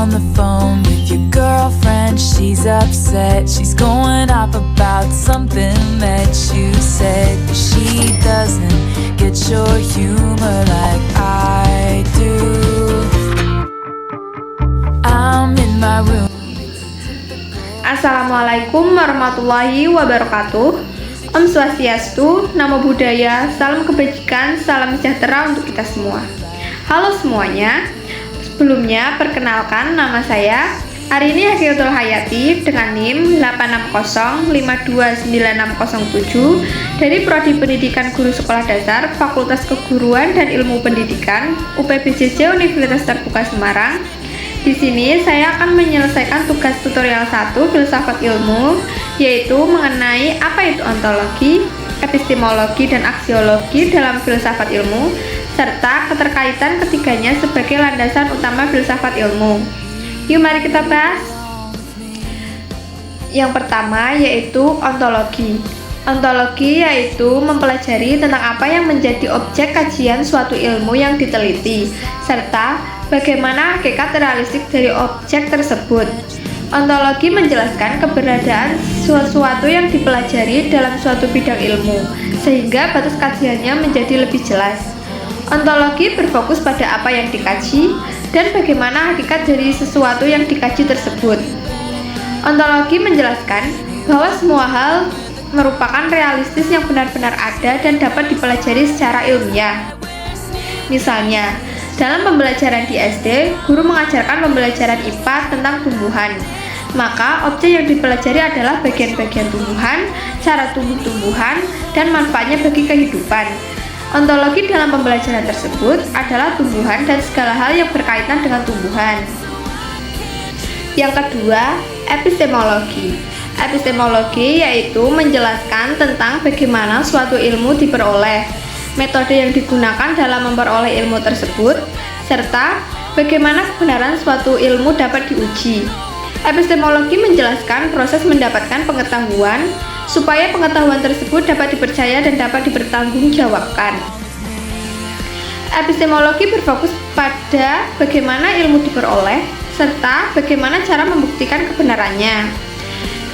on the phone with your girlfriend. She's upset, she's going off about something that you said. She doesn't get your humor like I do. I'm in my room. Assalamualaikum warahmatullahi wabarakatuh. Om Swastiastu, Namo Buddhaya, salam kebajikan, salam sejahtera untuk kita semua. Halo semuanya, sebelumnya perkenalkan nama saya Arini Hakiatul Hayati dengan NIM 860529607 dari Prodi Pendidikan Guru Sekolah Dasar Fakultas Keguruan dan Ilmu Pendidikan UPBJJ Universitas Terbuka Semarang. Di sini saya akan menyelesaikan tugas tutorial 1 filsafat ilmu, yaitu mengenai apa itu ontologi, epistemologi dan aksiologi dalam filsafat ilmu, serta keterkaitan ketiganya sebagai landasan utama filsafat ilmu. Yuk mari kita bahas. Yang pertama yaitu ontologi. Ontologi yaitu mempelajari tentang apa yang menjadi objek kajian suatu ilmu yang diteliti, serta bagaimana hakikat realistik dari objek tersebut. Ontologi menjelaskan keberadaan sesuatu yang dipelajari dalam suatu bidang ilmu, sehingga batas kajiannya menjadi lebih jelas. Ontologi berfokus pada apa yang dikaji dan bagaimana hakikat dari sesuatu yang dikaji tersebut. Ontologi menjelaskan bahwa semua hal merupakan realistis yang benar-benar ada dan dapat dipelajari secara ilmiah. Misalnya, dalam pembelajaran di SD, guru mengajarkan pembelajaran IPA tentang tumbuhan. Maka, objek yang dipelajari adalah bagian-bagian tumbuhan, cara tumbuh tumbuhan, dan manfaatnya bagi kehidupan. Ontologi dalam pembelajaran tersebut adalah tumbuhan dan segala hal yang berkaitan dengan tumbuhan. Yang kedua, epistemologi. Epistemologi yaitu menjelaskan tentang bagaimana suatu ilmu diperoleh, metode yang digunakan dalam memperoleh ilmu tersebut, serta bagaimana kebenaran suatu ilmu dapat diuji. Epistemologi menjelaskan proses mendapatkan pengetahuan, supaya pengetahuan tersebut dapat dipercaya dan dapat dipertanggungjawabkan. Epistemologi berfokus pada bagaimana ilmu diperoleh, serta bagaimana cara membuktikan kebenarannya.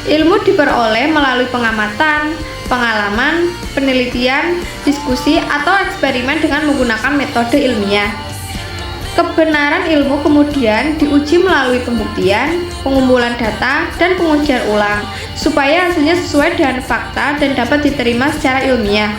Ilmu diperoleh melalui pengamatan, pengalaman, penelitian, diskusi, atau eksperimen dengan menggunakan metode ilmiah. Kebenaran ilmu kemudian diuji melalui pembuktian, pengumpulan data, dan pengujian ulang, supaya hasilnya sesuai dengan fakta dan dapat diterima secara ilmiah.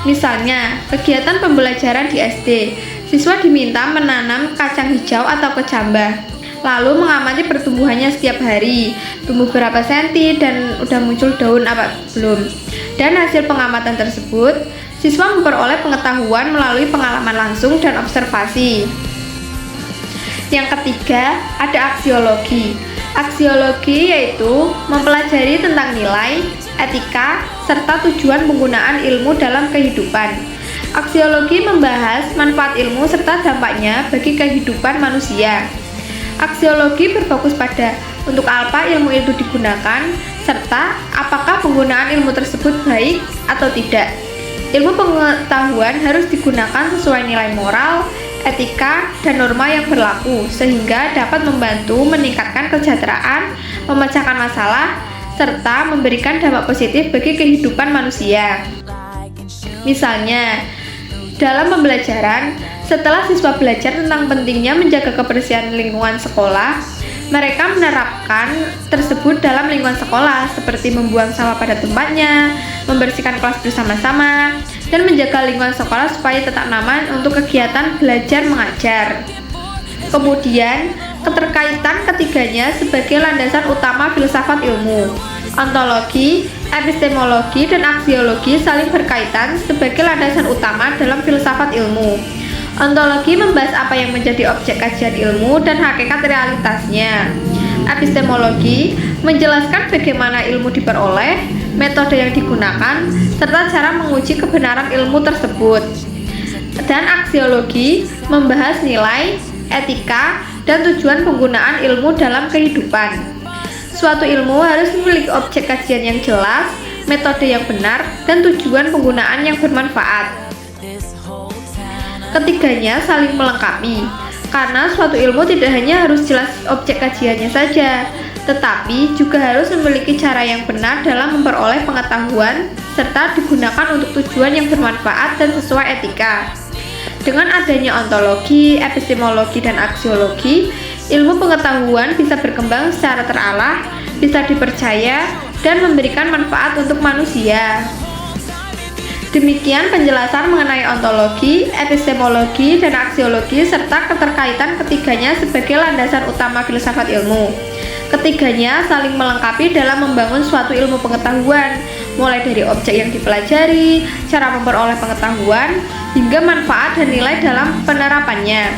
Misalnya, kegiatan pembelajaran di SD, siswa diminta menanam kacang hijau atau kecambah, lalu mengamati pertumbuhannya setiap hari, tumbuh berapa senti dan udah muncul daun apa belum. Dan hasil pengamatan tersebut, siswa memperoleh pengetahuan melalui pengalaman langsung dan observasi. Yang ketiga, ada aksiologi. Aksiologi yaitu mempelajari tentang nilai, etika, serta tujuan penggunaan ilmu dalam kehidupan. Aksiologi membahas manfaat ilmu serta dampaknya bagi kehidupan manusia. Aksiologi berfokus pada untuk apa ilmu itu digunakan, serta apakah penggunaan ilmu tersebut baik atau tidak. Ilmu pengetahuan harus digunakan sesuai nilai moral, etika, dan norma yang berlaku, sehingga dapat membantu meningkatkan kesejahteraan, memecahkan masalah, serta memberikan dampak positif bagi kehidupan manusia. Misalnya, dalam pembelajaran, setelah siswa belajar tentang pentingnya menjaga kebersihan lingkungan sekolah, mereka menerapkan tersebut dalam lingkungan sekolah, seperti membuang sampah pada tempatnya, membersihkan kelas bersama-sama, dan menjaga lingkungan sekolah supaya tetap aman untuk kegiatan belajar mengajar. Kemudian, keterkaitan ketiganya sebagai landasan utama filsafat ilmu. Ontologi, epistemologi, dan aksiologi saling berkaitan sebagai landasan utama dalam filsafat ilmu. Ontologi membahas apa yang menjadi objek kajian ilmu dan hakikat realitasnya. Epistemologi menjelaskan bagaimana ilmu diperoleh, metode yang digunakan, serta cara menguji kebenaran ilmu tersebut. Dan aksiologi membahas nilai, etika, dan tujuan penggunaan ilmu dalam kehidupan. Suatu ilmu harus memiliki objek kajian yang jelas, metode yang benar, dan tujuan penggunaan yang bermanfaat. Ketiganya saling melengkapi. Karena suatu ilmu tidak hanya harus jelas objek kajiannya saja, tetapi juga harus memiliki cara yang benar dalam memperoleh pengetahuan serta digunakan untuk tujuan yang bermanfaat dan sesuai etika. Dengan adanya ontologi, epistemologi, dan aksiologi, ilmu pengetahuan bisa berkembang secara terarah, bisa dipercaya, dan memberikan manfaat untuk manusia. Demikian penjelasan mengenai ontologi, epistemologi, dan aksiologi serta keterkaitan ketiganya sebagai landasan utama filsafat ilmu. Ketiganya saling melengkapi dalam membangun suatu ilmu pengetahuan, mulai dari objek yang dipelajari, cara memperoleh pengetahuan, hingga manfaat dan nilai dalam penerapannya.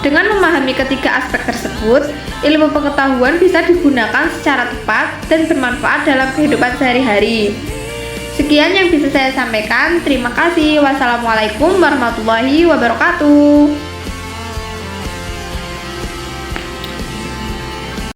Dengan memahami ketiga aspek tersebut, ilmu pengetahuan bisa digunakan secara tepat dan bermanfaat dalam kehidupan sehari-hari. Sekian yang bisa saya sampaikan. Terima kasih. Wassalamualaikum warahmatullahi wabarakatuh.